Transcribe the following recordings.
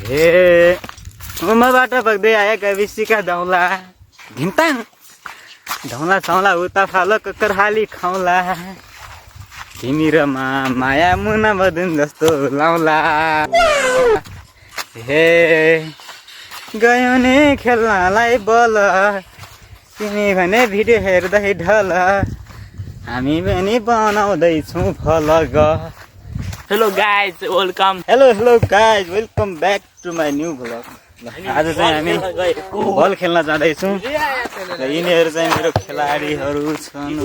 हे उमाबाट बग्दै आएका विसीका धौला घिन्ताङ धौला छौला उता फालो ककरहाली खाउला तिमी र माया मुना बदन जस्तो लाउला हे गयो नि खेल्नलाई बल तिमी भने भिडियो हेर्दै ढल हामी पनि बनाउँदैछौँ vlog hello guys welcome hello guys welcome back to my new vlog आज चाहिँ हामी बल खेल्न जाँदैछौँ र यिनीहरू चाहिँ मेरो खेलाडीहरू छन्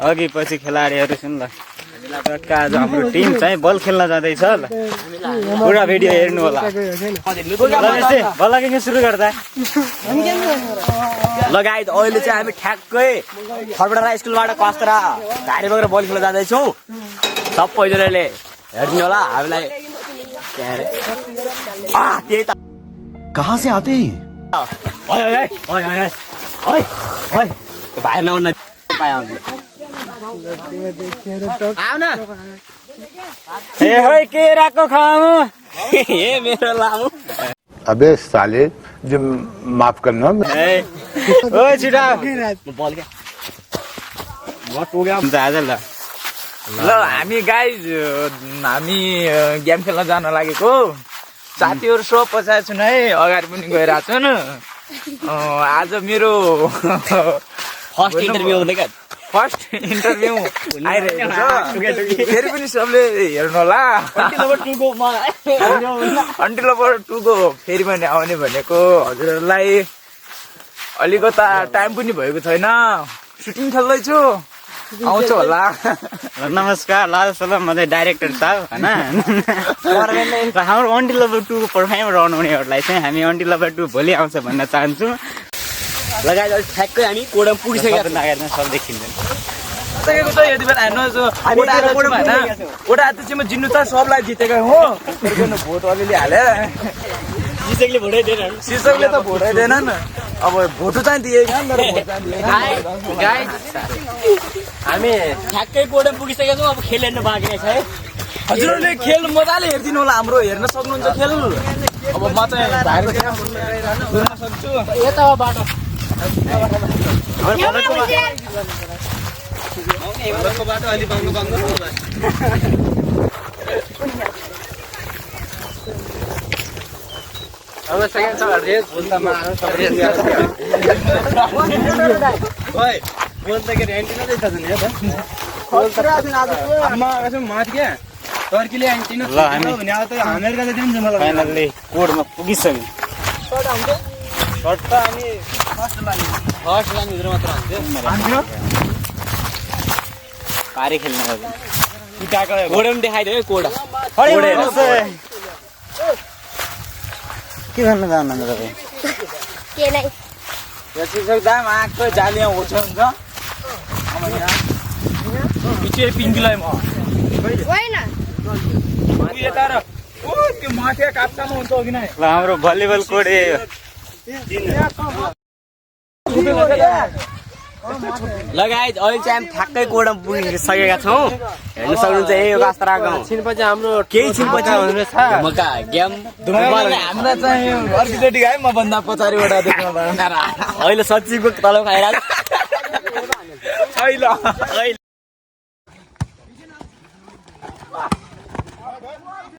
अघि पछि खेलाडीहरू छन् ल आज हाम्रो टिम चाहिँ बल खेल्न जाँदैछ ल पुरा भिडियो हेर्नु होला बल सुरु गर्दा ल गाइज अहिले चाहिँ हामी ठ्याक्कै खरबडा स्कुलबाट कस्तर घारी बोकेर बल खेल्न जाँदैछौँ सबैजनाले हेर्नु होला हामीलाई त्यही त कहाँ से आते हैं भाइ नआउन ए केराको खाऊ ए मेरो लामो अबे साले जो माफ करना ओ छिटो बल क्या आज ल ल हामी गाइज हामी गेम खेल्न जान लागेको साथीहरू सब पछाडि छन् है अगाडि पनि गइरहेको छन् आज मेरो फर्स्ट इन्टरभ्यू हुँदै क्या फर्स्ट इन्टरभ्यू आइरहेको छ फेरि पनि सबले हेर्नु होला अन्टिल नम्बर 2 को फेरि पनि आउने भनेको हजुरहरूलाई अलिकता टाइम पनि भएको छैन सुटिङ खेल्दैछु आउँछ होला नमस्कार लाल सलाम म चाहिँ डाइरेक्टर साहब होइन हाम्रो अन्टी लभर 2 को पर्फाइम रहनुहुनेहरूलाई चाहिँ हामी अन्टी लभर 2 भोलि आउँछ भन्न चाहन्छु लगाएर ठ्याक्कै हामी कोडम पुगिसकेका लागेर सब देखिन्छ सकेको छ यति बेला हेर्नुहोस् वडा अध्यक्षमा जित्नु त सबलाई जितेकै हो भोट अलिअलि हाले शिक्षकले भोटै दिएन शिक्षकले त भोटै दिएनन् अब भोट चाहिँ दिएन तर भोट चाहिँ हामी ठ्याक्कै कोडम पुगिसकेका छौँ अब खेल हेर्नु बाँकी नै छ है हजुरहरूले खेल मजाले हेरिदिनु होला हाम्रो हेर्न सक्नुहुन्छ खेल अब म चाहिँ बाहिर हेर्न सक्छु यता बाटो बाटो अलि बाङ्गो अब सेकेन्ड छ रेस भुल्तामा ओइ बोल त के एन्टिना चाहिँ छ नि त बोल त अम्मा कसम माथ के टर्कीले एन्टिना ल हामी भने अब त अमेरिका चाहिँ दिन्छ मलाई फाइनल्ली कोडमा पुगिसक्यौँ सर्ट त हामी फर्स्ट लाइन भित्र मात्र हान्थ्यो पारी खेल्नु पर्यो उठाएको कोडम देखाइदियो कोड के भन्न चाहनुहुन्छ तपाईँ के नै शिक्षक दाम आएको जालिया होछ हुन्छ पिछे पिङ्गीलाई म होइन यता र ओ त्यो माथिया काप्चामा हुन्छ कि नै ल हाम्रो भलिबल कोड लगायत अहिले चाहिँ हामी ठ्याक्कै कोडम पुगिसकेका छौँ हेर्न सक्नुहुन्छ यही हो कास्त्रा गाउँ छिनपछि हाम्रो केही छिनपछि मका गेम हामीलाई चाहिँ अर्किटेक्ट आयो म भन्दा पछाडिबाट देख्न अहिले सचिवको तलब खाइरहेको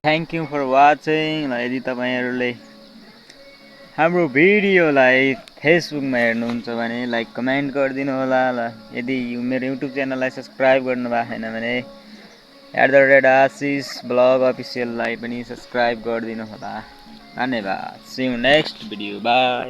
थ्याङ्क यू फर वाचिङ ल यदि तपाईँहरूले हाम्रो भिडियोलाई फेसबुकमा हेर्नुहुन्छ भने लाइक कमेन्ट गरिदिनु होला ल यदि मेरो युट्युब च्यानललाई सब्सक्राइब गर्नुभएको छैन भने @आशिष ब्लग अफिसियललाई पनि सब्सक्राइब गरिदिनु होला धन्यवाद see you next video by